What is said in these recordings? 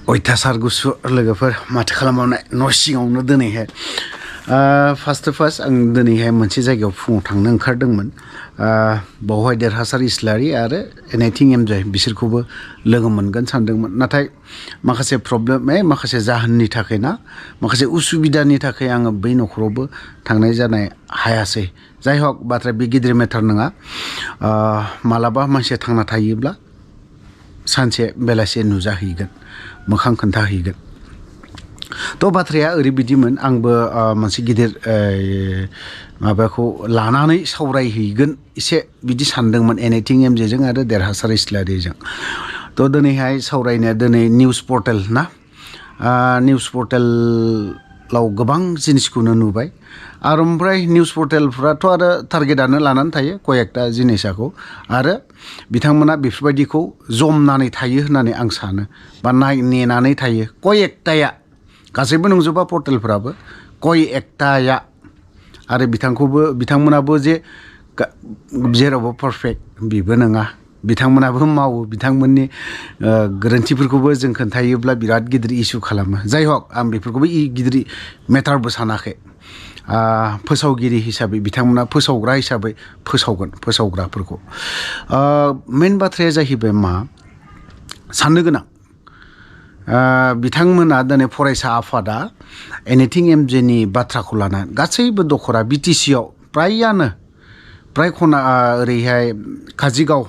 अयथासार गुसु लोगोफोर माथो खालामनाय न' सिङावनो दिनैहाय फार्स्ट आं दिनैहाय मोनसे जायगायाव फुङाव थांनो ओंखारदोंमोन बावहाय देरहासार इस्लारि आरो एनआइटिं एमजे बिसोरखौबो लोगो मोनगोन सानदोंमोन नाथाय माखासे प्रब्लेम माखासे जाहोननि थाखाय ना माखासे उसुबिदानि थाखाय आङो बै न'खरावबो थांनाय जानाय हायासै जाय हक बाथ्राया बे गिदिर मेटार नङा मालाबा मानसिया थांना थायोब्ला सानसे बेलासे नुजाहैगोन मोखां खोन्थाहैगोन थ' बाथ्राया ओरैबायदिमोन आंबो मोनसे गिदिर माबाखौ लानानै सावरायहैगोन एसे बिदि सानदोंमोन एनआइटिं एमजेजों आरो देरहासार इस्लारिजों थ' दिनैहाय सावरायनाया दिनै निउस पर्टेल ना निउस पर्टेलाव गोबां जिनिसखौनो नुबाय आरो ओमफ्राय निउस पर्टेलफ्राथ' आरो टारगेटआनो लानानै थायो कयेकटा जिनिसखौ आरो बिथांमोना बेफोरबायदिखौ जमनानै थायो होननानै आं सानो बा नेनानै थायो कयेकटाया गासैबो नंजोबा पर्टेलफ्राबो कयेकटाया आरो बिथांमोनाबो जे जेरावबो पारफेक्ट बेबो नङा बिथांमोनाबो मावो बिथांमोननि गोरोन्थिफोरखौबो जों खोन्थायोब्ला बिराद गिदिर इस्यु खालामो जाय हक आं बेफोरखौबो गिदिर मेटारबो सानाखै फोसावगिरि हिसाबै बिथांमोना फोसावग्रा हिसाबै फोसावगोन फोसावग्राफोरखौ मेन बाथ्राया जाहैबाय मा साननो गोनां बिथांमोना दिनै फरायसा आफादा एनआइटिं एमजेनि बाथ्राखौ लानानै गासैबो दखरा बिटिसिआव फ्राय खना ओरैहाय काजिगाव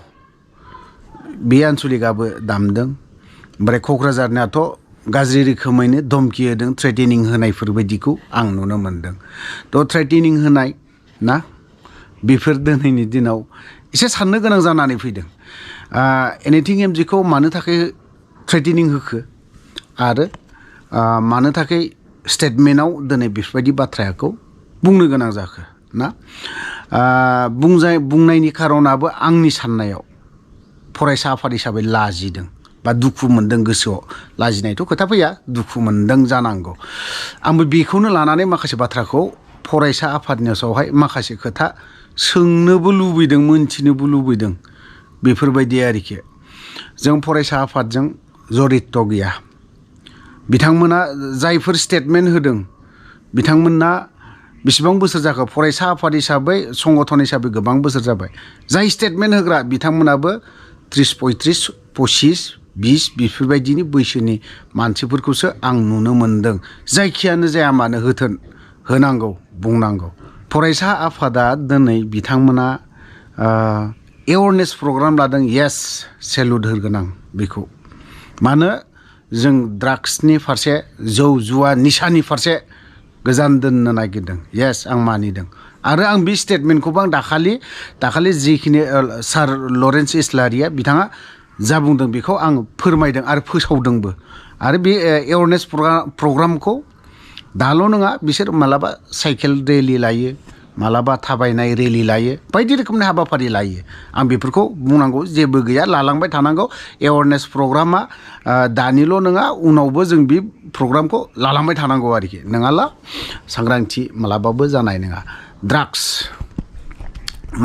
बे आनसलिकआबो दामदों ओमफ्राय क'क्राझारनियाथ' गाज्रि रोखोमैनो धमकि होदों थ्रेटेनिं होनायफोर बायदिखौ आं नुनो मोनदों थ' थ्रेटेनिं होनाय ना बेफोर दिनैनि दिनाव एसे साननो गोनां जानानै फैदों एनआइटिं एमजेखौ मानो थाखाय थ्रेटेनिं होखो आरो मानो थाखाय स्टेटमेन्टआव दिनै बेफोरबायदि बाथ्राखौ बुंनो गोनां जाखो ना बुंनायनि खारनाबो आंनि साननायाव फरायसा आफाद हिसाबै लाजिदों बा दुखु मोनदों गोसोआव लाजिनायथ' खोथा फैया दुखु मोनदों जानांगौ आंबो बेखौनो लानानै माखासे बाथ्राखौ फरायसा आफादनि सायावहाय माखासे खोथा सोंनोबो लुबैदों मोनथिनोबो लुबैदों बेफोरबायदि आरोखि जों फरायसा आफादजों जरित गैया बिथांमोना जायफोर स्टेटमेन्ट होदों बिथांमोना बेसेबां बोसोर जाखो फरायसा आफाद हिसाबै संगठन हिसाबै गोबां बोसोर जाबाय जाय स्टेटमेन्ट होग्रा बिथांमोनाबो 30, 35, 25, 20 बेफोरबायदिनि बैसोनि मानसिफोरखौसो आं नुनो मोनदों जायखियानो जाया मानो होनांगौ बुंनांगौ फरायसा आफादा दिनै बिथांमोना एवारनेस प्रग्राम लादों येस सेलुट होगोन आं बेखौ मानो जों ड्राग्सनि फारसे जौ जुवा निसानि फारसे गोजान दोननो नागिरदों येस आं मानिदों आरो आं बे स्टेटमेन्टखौबो आं दाखालि जिखिनि सार लरेन्स इस्लारिया बिथाङा जा बुंदों बेखौ आं फोरमायदों आरो फोसावदोंबो आरो बे एवारनेस प्रग्रामखौ दाल' नङा बिसोर मालाबा साइकेल रेलि लायो मालाबा थाबायनाय रेलि लायो बायदि रोखोमनि हाबाफारि लायो आं बेफोरखौ बुंनांगौ जेबो गैया लालांबाय थानांगौ एवारनेस प्रग्रामा दानिल' नङा उनावबो जों बे प्रग्रामखौ लालांबाय थानांगौ आरोखि नङाला सांग्रांथि मालाबाबो जानाय नङा ड्राग्स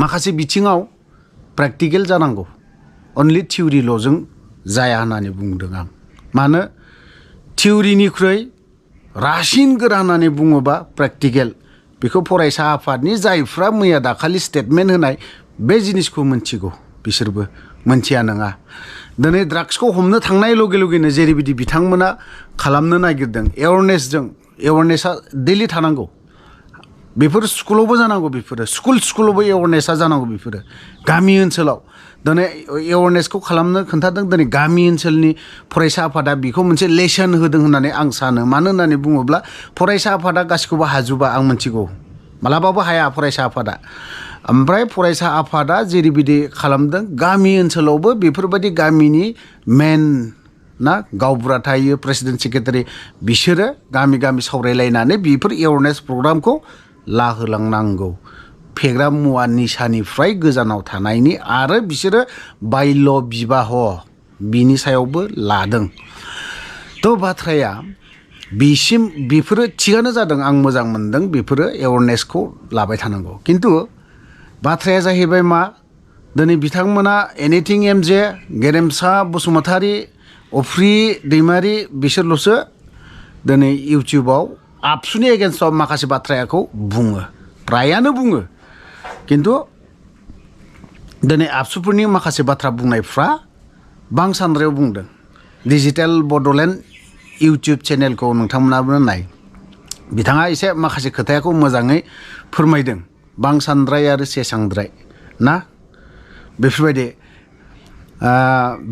माखासे बिथिङाव प्रेक्टिकेल जानांगौ अनलि थिउरिल'जों जाया होननानै बुंदों आं मानो थिउरिनिख्रुइ रासिन गोरा होननानै बुङोबा प्रेक्टिकेल बेखौ फरायसा आफादनि जायफ्रा मैया दाखालि स्टेटमेन्ट होनाय बे जिनिसखौ मोनथिगौ बिसोरबो मोनथिया नङा दिनै ड्राग्सखौ हमनो थांनाय लगे लगेनो जेरैबायदि बिथांमोना खालामनो नागिरदों एवारनेसा दैलि थानांगौ बेफोर स्कुलावबो जानांगौ बेफोरो स्कुलावबो एवारनेसा जानांगौ बेफोरो गामि ओनसोलाव दिनै एवारनेसखौ खालामनो खोन्थादों दिनै गामि ओनसोलनि फरायसा आफादा बेखौ मोनसे लेसन होदों होननानै आं सानो मानो होननानै बुङोब्ला फरायसा आफादा गासिखौबो हाजोबा आं मिथिगौ मालाबाबो हाया फरायसा आफादा ओमफ्राय फरायसा आफादा जेरैबायदि खालामदों गामि ओनसोलावबो बेफोरबायदि गामिनि मेन ना गावबुरा थायो प्रेसिडेन्ट सेक्रेटारि बिसोरो गामि सावरायलायनानै बेफोर एवारनेस प्रग्रामखौ लाहोलांनांगौ फेग्रा मुवा निसानिफ्राय गोजानाव थानायनि आरो बिसोरो बाल्य बिबाह बिनि सायावबो लादों थ' बाथ्राया बिसिम बेफोरो थिगानो जादों आं मोजां मोनदों बेफोरो एवारनेसखौ लाबाय थानांगौ खिन्थु बाथ्राया जाहैबाय मा दिनै बिथांमोना एनआइटिं एमजे गेरेमसा बसुमतारी अफ्रि दैमारि बिसोरल'सो दिनै इउटुबाव आबसुनि एगेन्स्टआव माखासे बाथ्राखौ बुङो फ्रायानो बुङो खिन्थु दिनै आबसुफोरनि माखासे बाथ्रा बुंनायफ्रा बांसानद्रायाव बुंदों डिजिटेल बड'लेण्ड इउटुब चेनेलखौ नोंथांमोनाबो नाय बिथाङा एसे माखासे खोथाखौ मोजाङै फोरमायदों बांसानद्राय आरो सेसांद्राय ना बेफोरबायदि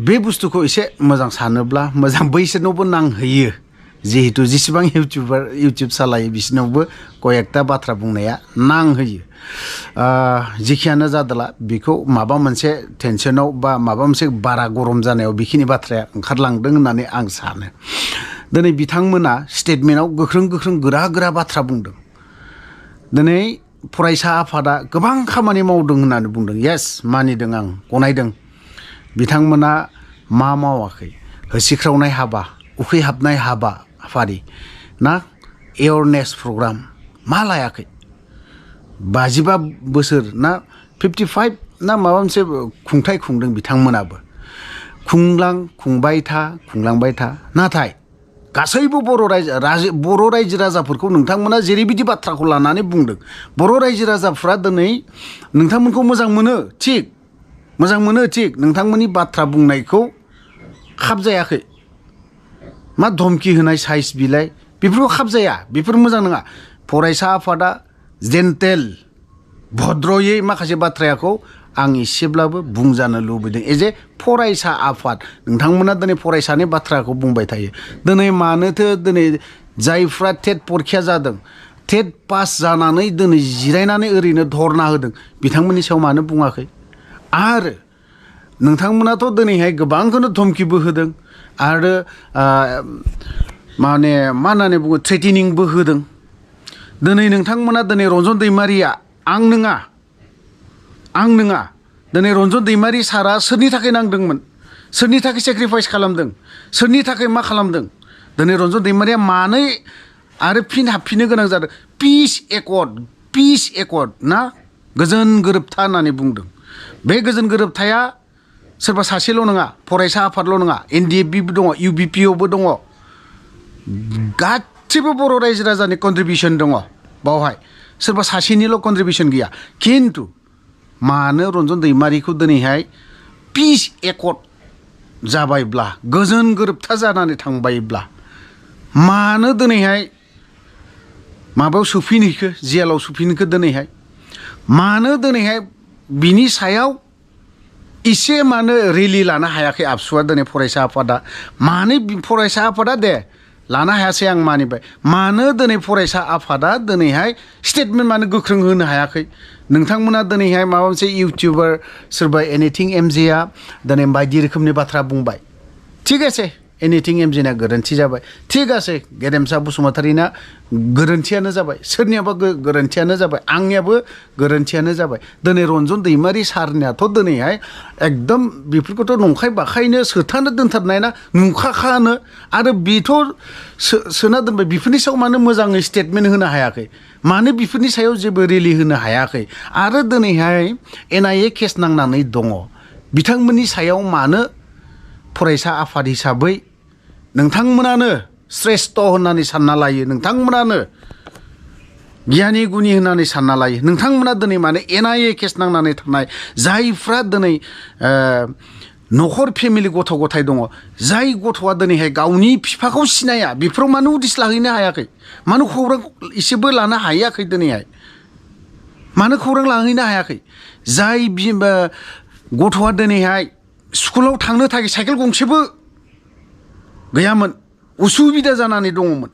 बे बुस्थुखौ एसे मोजां सानोब्ला मोजां बैसोरनावबो नांहैयो जिहेतु जेसेबां इउटुब सालायो बिसोरनावबो कयेकथा बाथ्रा बुंनाया नांहैयो जिखियानो जादोला बेखौ माबा मोनसे टेनसनाव बा माबा मोनसे बारा गरम जानायाव बेखिनि बाथ्राया ओंखारलांदों होननानै आं सानो दिनै बिथांमोना स्टेटमेन्टआव गोख्रों गोरा बाथ्रा बुंदों दिनै फरायसा आफादा गोबां खामानि मावदों होननानै बुंदों येस मानिदों आं गनायदों बिथांमोना मा मावाखै होसिख्रावनाय हाबा उखैहाबनाय हाबाफारि ना एवारनेस प्रग्राम मा लायाखै 55 बोसोर ना 55 ना माबा मोनसे खुंथाय खुंदों बिथांमोनाबो खुंलांबाय था नाथाय गासैबो बर' रायजो राजाफोरखौ नोंथांमोना जेरैबायदि बाथ्राखौ लानानै बुंदों बर' रायजो राजाफ्रा दिनै नोंथांमोनखौ मोजां मोनो थिग नोंथांमोननि बाथ्रा बुंनायखौ खाबजायाखै मा धमकी होनाय साइज बिलाइ बेफोरखौ खाबजाया बेफोर मोजां नङा फरायसा आफादा जेन्टेल भद्रयै माखासे बाथ्राखौ आं एसेब्लाबो बुंजानो लुबैदों एज ए फरायसा आफाद नोंथांमोना दिनै फरायसानि बाथ्राखौ बुंबाय थायो दिनै मानोथो दिनै जायफ्रा टेट परिखा जादों टेट पास जानानै दिनै जिरायनानै ओरैनो धरना होदों बिथांमोननि सायाव मानो बुङाखै आरो नोंथांमोनाथ' दिनैहाय गोबांखौनो धमकिबो होदों आरो माने मा होननानै बुङो थ्रेटेनिंबो होदों दिनै नोंथांमोना दिनै रन्जन दैमारिया आं नङा दिनै रन्जन दैमारि सारा सोरनि थाखाय नांदोंमोन सोरनि थाखाय सेक्रिफाइस खालामदों सोरनि थाखाय मा खालामदों दिनै रन्जन दैमारिया मानो आरो फिन हाबफिननो गोनां जादों पिस एकर्ड ना गोजोन गोरोबथा होननानै बुंदों बे गोजोन गोरोबथाया सोरबा सासेल' नङा फरायसा आफादल' नङा NDFBबो दङ UBPOबो दङ गासिबो बर' रायजो राजानि कन्ट्रिबिउसन दङ बावहाय सोरबा सासेनिल' कन्ट्रिबिउसन गैया खिन्थु मानो रन्जन दैमारिखौ दिनैहाय पिस एकर्ड जाबायब्ला गोजोन गोरोबथा जानानै थांबायब्ला मानो दिनैहाय माबायाव सोफिनहैखो जेलाव सोफिनखो दिनैहाय मानो दिनैहाय बिनि सायाव इसे मानो रेलि लानो हायाखै आबसुआ दिनै फरायसा आफादा मानो फरायसा आफादा दे लानो हायासै आं मानिबाय मानो दिनै फरायसा आफादा दिनैहाय स्टेटमेन्ट मानो गोख्रों होनो हायाखै नोंथांमोना दिनैहाय माबा मोनसे इउटुबार सोरबा एनिथिं एमजेआ दिनै बायदि रोखोमनि बाथ्रा बुंबाय थिग आसे एनिथिं एमजेना गोरोन्थि जाबाय थिग आसे गेरेमसा बसुमतारीना गोरोन्थियानो जाबाय सोरनियाबा गोरोन्थियानो जाबाय आंनियाबो गोरोन्थियानो जाबाय दिनै रन्जन दैमारि सारनियाथ' दिनैहाय एकदम बेफोरखौथ' नंखाय बाखायनो सोथानो दोनथारनाय ना नुखाखानो आरो बेथ' सोना दोनबाय बेफोरनि सायाव मानो मोजाङै स्टेटमेन्ट होनो हायाखै मानो बेफोरनि सायाव जेबो रेलि होनो हायाखै आरो दिनैहाय NIA केस नांनानै दङ बिथांमोननि सायाव मानो फरायसा आफाद हिसाबै नोंथांमोनानो श्रेष्ठ होननानै सानना लायो नोंथांमोनानो गियानि गुनि होननानै सानना लायो नोंथांमोना दिनै माने NIA केस नांनानै थानाय जायफ्रा दिनै न'खर फेमिलि गथ' गथाय दङ जाय गथ'आ दिनैहाय गावनि बिफाखौ सिनाया बेफोराव मानो उदिस लाहैनो हायाखै मानो खौरां एसेबो लानो हायाखै दिनैहाय मानो खौरां लाहैनो हायाखै जाय गथ'आ दिनैहाय स्कुलाव थांनो थाखाय साइकेल गंसेबो गैयामोन उसुबिदा जानानै दङमोन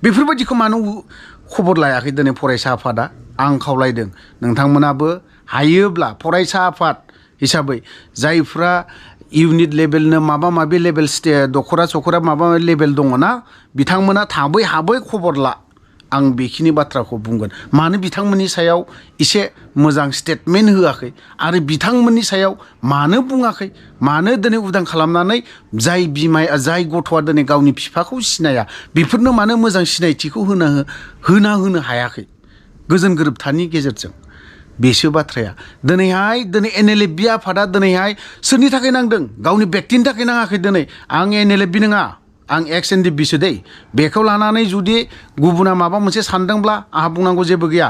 बेफोरबायदिखौ मानो खबर लायाखै दिनै फरायसा आफादा आं खावलायदों नोंथांमोनाबो हायोब्ला फरायसा आफाद हिसाबै जायफ्रा इउनिट लेभेलनो माबा माबि लेभेल दखरा माबा लेभेल दङ ना बिथांमोना थाबै हाबै खबर ला आं बेखिनि बाथ्राखौ बुंगोन मानो बिथांमोननि सायाव एसे मोजां स्टेटमेन्ट होआखै आरो बिथांमोननि सायाव मानो बुङाखै मानो दिनै उदां खालामनानै जाय गथ'आ दिनै गावनि बिफाखौ सिनाया बेफोरनो मानो मोजां सिनायथिखौ होनो हायाखै गोजोन गोरोबथानि गेजेरजों बेसो बाथ्राया दिनै NLFB आफादा दिनैहाय सोरनि थाखाय नांदों गावनि बेक्तिनि थाखाय नाङाखै दिनै आं NLFB नङा आं एक्स NDFBसो दै बेखौ लानानै जुदि गुबुना माबा मोनसे सानदोंब्ला आंहा बुंनांगौ जेबो गैया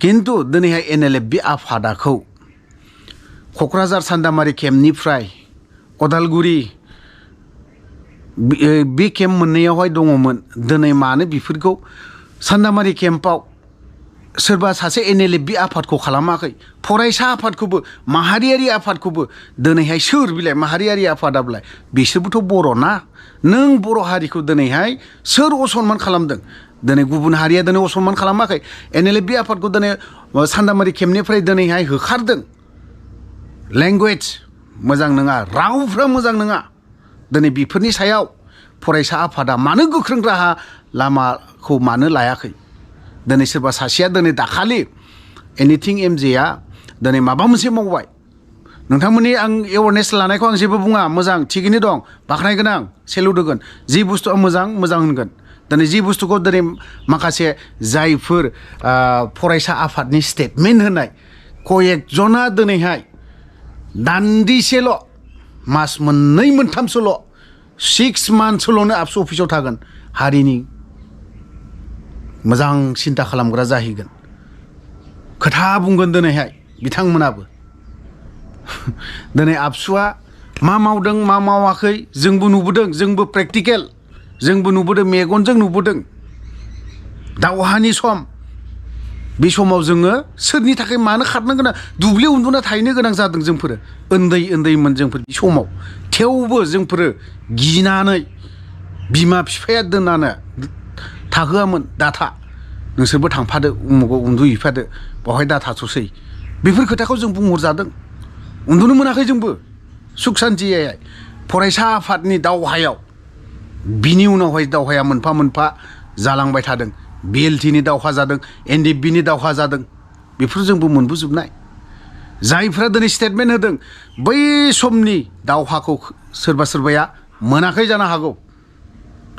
किन्तु दिनैहाय NLFB आफादाखौ क'क्राझार सान्दामारि केम्पनिफ्राय अदालगुरि बे केम्प मोननैयावहाय दङमोन दिनै मानो बेफोरखौ सान्दामारि केम्पआव सोरबा सासे NLFB आफादखौ खालामाखै फरायसा आफादखौबो माहारियारि आफादखौबो दिनैहाय सोर बिलाय माहारियारि आफादाब्लाय बिसोरबोथ' बर' ना नों बर' हारिखौ दिनैहाय सोर असनमान खालामदों दिनै गुबुन हारिया दिनै असनमान खालामाखै NLFB आफादखौ दिनै सान्दामारि केम्पनिफ्राय दिनैहाय होखारदों लेंगुवेज मोजां नङा रावफ्रा मोजां नङा दिनै बेफोरनि सायाव फरायसा आफादा मानो गोख्रों राहा लामाखौ मानो लायाखै दिनै सोरबा सासेया दिनै दाखालि एनिथिं MJआ दिनै माबा मोनसे मावबाय नोंथांमोननि आं एवारनेस लानायखौ आं जेबो बुङा मोजां थिगैनो दं बाख्नायगोन आं सेलुट होगोन जि बुस्थुआ मोजां होनगोन दिनै जि बुस्थुखौ दिनै माखासे जायफोर फरायसा आफादनि स्टेटमेन्ट होनाय कयेकजना दिनैहाय दान्दिसेल' मास मोननै मोनथामसोल' 6 मान्थसोल'नो ABSU अफिसाव थागोन हारिनि मोजां सिन्था खालामग्रा जाहैगोन खोथा बुंगोन दिनैहाय बिथांमोनाबो दिनै ABSUआ मा मावदों मा मावाखै जोंबो नुबोदों जोंबो प्रेक्टिकेल जोंबो नुबोदों मेगनजों नुबोदों दावहानि सम बे समाव जोङो सोरनि थाखाय मानो खारनो गोनां दुब्लियाव उन्दुना थाहैनो गोनां जादों जोंफोरो उन्दैमोन जोंफोर बे समाव थेवबो जोंफोरो गिनानै बिमा बिफाया दोननानै थाहोआमोन दाथा नोंसोरबो थांफादो उमुगाव उन्दुहैफादो बेवहाय दाथाथ'सै बेफोर खोथाखौ जों बुंहरजादों उन्दुनो मोनाखै जोंबो सुख सान्थियै फरायसा आफादनि दावहायाव बिनि उनावहाय दावहाया मोनफा मोनफा जालांबाय थादों BLTनि दावहा जादों NDFBनि दावहा जादों बेफोर जोंबो मोनबोजोबनाय जायफ्रा दिनै स्टेटमेन्ट होदों बै समनि दावहाखौ सोरबाया मोनाखै जानो हागौ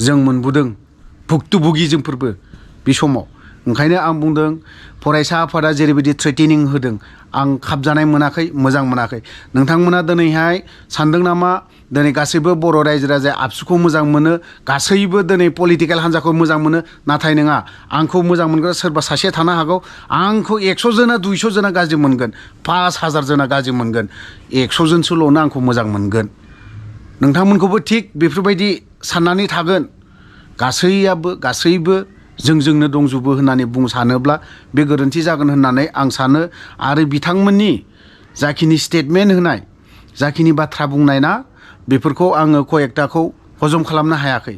जों मोनबोदों भुक्तभोगि जोंफोरबो बे समाव ओंखायनो आं बुंदों फरायसा आफादा जेरैबायदि थ्रेटेनिं होदों आं खाबजानाय मोनाखै मोजां मोनाखै नोंथांमोना दिनैहाय सानदों नामा दिनै गासैबो बर' रायजो राजाया ABSUखौ मोजां मोनो गासैबो दिनै पलिटिकेल हान्जाखौ मोजां मोनो नाथाय नङा आंखौ मोजां मोनग्रा सोरबा सासे थानो हागौ आंखौ 100 जना 200 जना गाज्रि मोनगोन 5000 जना गाज्रि मोनगोन 100 जनसोल'नो आंखौ मोजां मोनगोन नोंथांमोनखौबो थिग बेफोरबायदि साननानै थागोन गासैबो जोंनो दंजोबो होननानै सानोब्ला बे गोरोन्थि जागोन होननानै आं सानो आरो बिथांमोननि जाखिनि स्टेटमेन्ट होनाय जाखिनि बाथ्रा बुंनाय ना बेफोरखौ आङो कयेकटाखौ हजम खालामनो हायाखै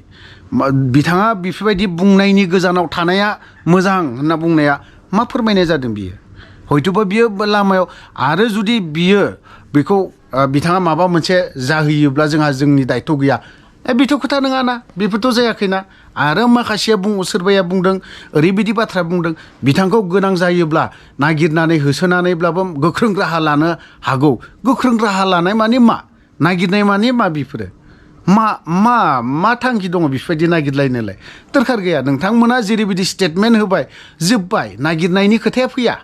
बिथाङा बेफोरबायदि बुंनायनि गोजानाव थानाया मोजां होनना बुंनाया मा फोरमायनाय जादों बियो हयथ'बा बियो लामायाव आरो जुदि बियो बेखौ बिथाङा माबा मोनसे जाहैयोब्ला जोंनि दायथ' गैया बेथ' खोथा नङाना बेफोरथ' जायाखैना आरो माखासेया सोरबाया बुंदों ओरैबायदि बाथ्रा बुंदों बिथांखौ गोनां जायोब्ला नागिरनानै होसोनानैब्लाबो गोख्रों राहा लानो हागौ गोख्रों राहा लानाय माने मा नागिरनाय माने मा बेफोरो मा थांखि दङ बेफोरबायदि नागिरलायनोलाय दरखार गैया नोंथांमोना जेरैबायदि स्टेटमेन्ट होबाय जोब्बाय नागिरनायनि खोथाया फैया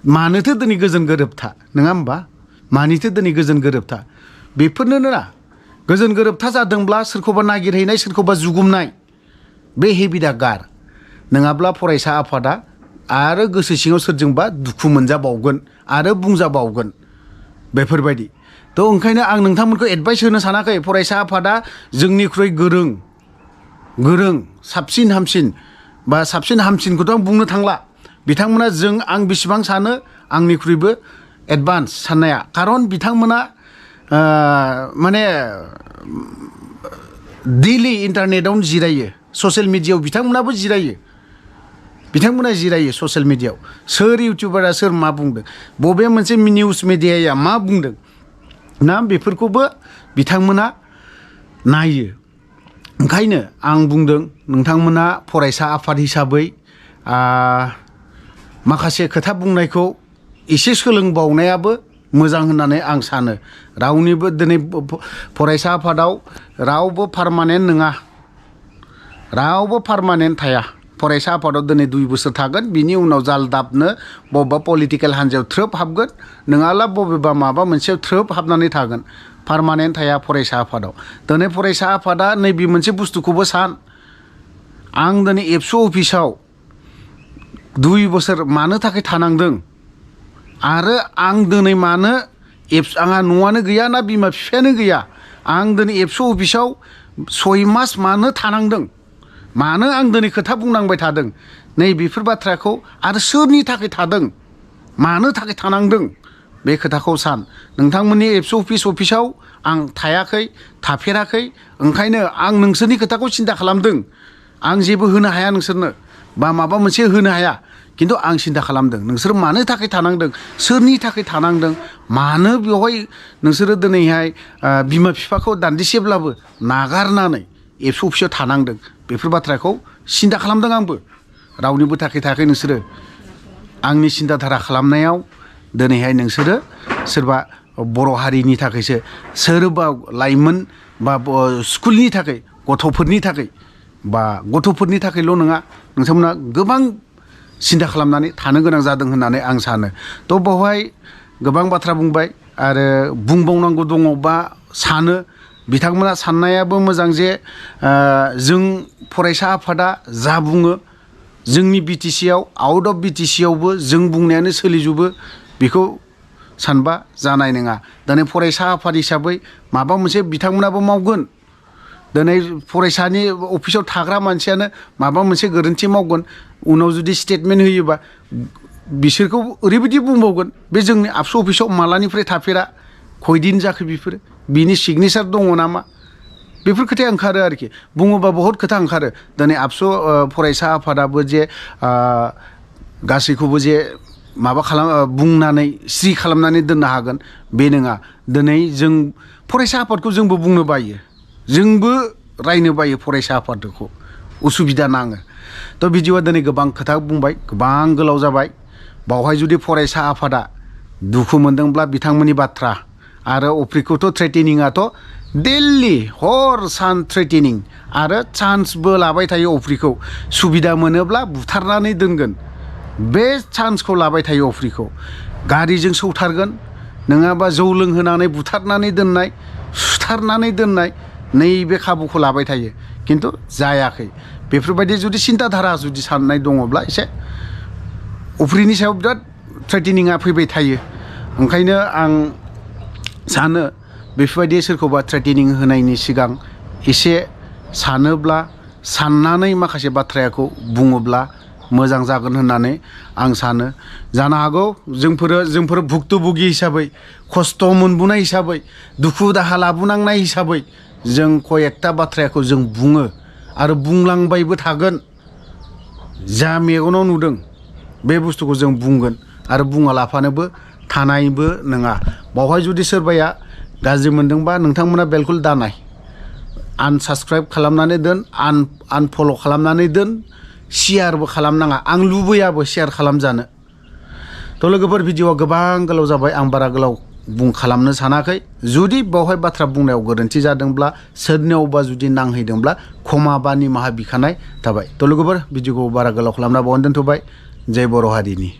मानोथो दिनै गोजोन गोरोबथा नङा होमबा मानिथो दिनै गोजोन गोरोबथा बेफोरनो ना गोजोन गोरोबथा जादोंब्ला सोरखौबा नागिरहैनाय सोरखौबा जुगुमनाय बे हेबिटआ गार नङाब्ला फरायसा आफादा आरो गोसो सिङाव सोरजोंबा दुखु मोनजाबावगोन आरो बुंजाबावगोन बेफोरबायदि थ' ओंखायनो आं नोंथांमोनखौ एडभाइस होनो सानाखै फरायसा आफादा जोंनिख्रुइ गोरों साबसिन हामसिनखौथ' आं बुंनो थांला बिथांमोना आं बेसेबां सानो आंनिख्रुइबो एडभान्स साननाया खारन बिथांमोना माने डेलि इन्टारनेटआवनो जिरायो ससियेल मिडियायाव बिथांमोना जिरायो ससियेल मिडियायाव सोर इउटिउबारा सोर मा बुंदों बबे मोनसे निउस मिडियाया मा बुंदों ना बेफोरखौबो बिथांमोना नायो ओंखायनो आं बुंदों नोंथांमोना फरायसा आफाद हिसाबै माखासे खोथा बुंनायखौ एसे सोलोंबावनायाबो मोजां होननानै आं सानो रावनिबो दिनै फरायसा आफादाव रावबो पार्मानेन्ट नङा रावबो पार्मानेन्ट थाया फरायसा आफादाव दिनै 2 बोसोर थागोन बिनि उनाव जालदाबनो बबेबा पलिटिकेल हान्जायाव थ्रोब हाबगोन नङाब्ला बबेबा माबा मोनसेयाव थ्रोब हाबनानै थागोन पार्मानेन्ट थाया फरायसा आफादाव दिनै फरायसा आफादा नैबे मोनसे बुस्थुखौबो सान आं दिनै एबसु अफिसाव 2 बोसोर मानो थाखाय थानांदों आरो आं दिनै मानो आंहा न'आनो गैया ना बिमा बिफायानो गैया आं दिनै एबसु अफिसाव 6 मास मानो थानांदों मानो आं दिनै खोथा बुंनांबाय थादों नै बेफोर बाथ्राखौ आरो सोरनि थाखाय थादों मानो थाखाय थानांदों बे खोथाखौ सान नोंथांमोननि एबसु अफिसाव आं थायाखै थाफेराखै ओंखायनो आं नोंसोरनि खोथाखौ सिन्था खालामदों आं जेबो होनो हाया नोंसोरनो बा माबा मोनसे होनो हाया किन्तु आं सिन्था खालामदों नोंसोर मानो थाखाय थानांदों सोरनि थाखाय थानांदों मानो बेवहाय नोंसोरो दिनैहाय बिमा बिफाखौ दान्दिसेब्लाबो नागारनानै एबसु अफिसाव थानांदों बेफोर बाथ्राखौ सिन्था खालामदों आंबो रावनिबो थाखाय थायाखै नोंसोरो आंनि सिन्ताधारा खालामनायाव दिनैहाय नोंसोरो सोरबा बर' हारिनि थाखायसो सोरबा लाइमोन बा स्कुलनि थाखाय गथ'फोरनि थाखाय बा गथ'फोरनि थाखायल' नङा नोंथांमोना गोबां सिन्था खालामनानै थानो गोनां जादों होननानै आं सानो थ' बेवहाय गोबां बाथ्रा बुंबाय आरो बुंबावनांगौ दङ बा सानो बिथांमोना साननायाबो मोजां जे जों फरायसा आफादा जा बुङो जोंनि बिटिसिआव आउट अफ बिटिसिआवबो जों बुंनायानो सोलिजोबो बेखौ सानबा जानाय नङा दिनै फरायसा आफाद हिसाबै माबा मोनसे बिथांमोनाबो मावगोन दिनै फरायसानि अफिसाव थाग्रा मानसियानो माबा मोनसे गोरोन्थि मावगोन उनाव जुदि स्टेटमेन्ट होयोबा बिसोरखौ ओरैबायदि बुंबावगोन बे जोंनि आबसु अफिसाव मालानिफ्राय थाफेरा खयदिन जाखो बेफोरो बिनि सिगनेचार दङ नामा बेफोर खोथाया ओंखारो आरोखि बुङोबा बहुद खोथा ओंखारो दिनै आबसु फरायसा आफादाबो जे गासैखौबो जे माबा बुंनानै स्रि खालामनानै दोननो हागोन बे नङा दिनै जों फरायसा आफादखौ जोंबो बुंनो बायो जोंबो रायनो बायो फरायसा आफादखौ उसुबिदा नाङो थ' बिदिबा दिनै गोबां खोथा बुंबाय गोबां गोलाव जाबाय बावहाय जुदि फरायसा आफादा दुखु मोनदोंब्ला बिथांमोननि बाथ्रा आरो अफ्रिखौथ' थ्रेटेनिंआथ' दैलि हर सान थ्रेटेनिं आरो चान्सबो लाबाय थायो अफ्रिखौ सुबिदा मोनोब्ला बुथारनानै दोनगोन बे चान्सखौ लाबाय थायो अफ्रिखौ गारिजों सौथारगोन नङाबा जौ लोंहोनानै बुथारनानै दोननाय सुथारनानै दोननाय नैबे खाबुखौ लाबाय थायो किन्तु जायाखै बेफोरबायदि जुदि सिन्ताधारा जुदि साननाय दङब्ला एसे अफ्रिनि सायाव बिराद थ्रेटेनिंआ फैबाय थायो ओंखायनो आं सानो बेफोरबायदि सोरखौबा थ्रेटेनिं होनायनि सिगां एसे सानोब्ला साननानै माखासे बाथ्राखौ बुङोब्ला मोजां जागोन होननानै आं सानो जानो हागौ जोंफोर भुक्तभोगि हिसाबै खस्थ' मोनबोनाय हिसाबै दुखु दाहा लाबोनांनाय हिसाबै जों कयेकथा बाथ्राखौ जों बुङो आरो बुंलांबायबो थागोन जा मेगनाव नुदों बे बुस्थुखौ जों बुंगोन आरो बुङालाफानोबो थानायबो नङा बावहाय जुदि सोरबाया गाज्रि मोनदोंबा नोंथांमोना बिलकुल दानाय आनसाबस्क्राइब खालामनानै दोन आनफल' खालामनानै दोन शेयारबो खालामनाङा आं लुबैयाबो शेयार खालामजानो थ' लोगोफोर भिडिअआ गोबां गोलाव जाबाय आं बारा गोलाव खालामनो सानाखै जुदि बावहाय बाथ्रा बुंनायाव गोरोन्थि जादोंब्ला सोरनियावबा जुदि नांहैदोंब्ला क्षमा बा निमाहा बिखानाय थाबाय थ' लोगोफोर भिडिअखौ बारा गोलाव खालामना बावनो दोनथ'बाय जय बर' हारिनि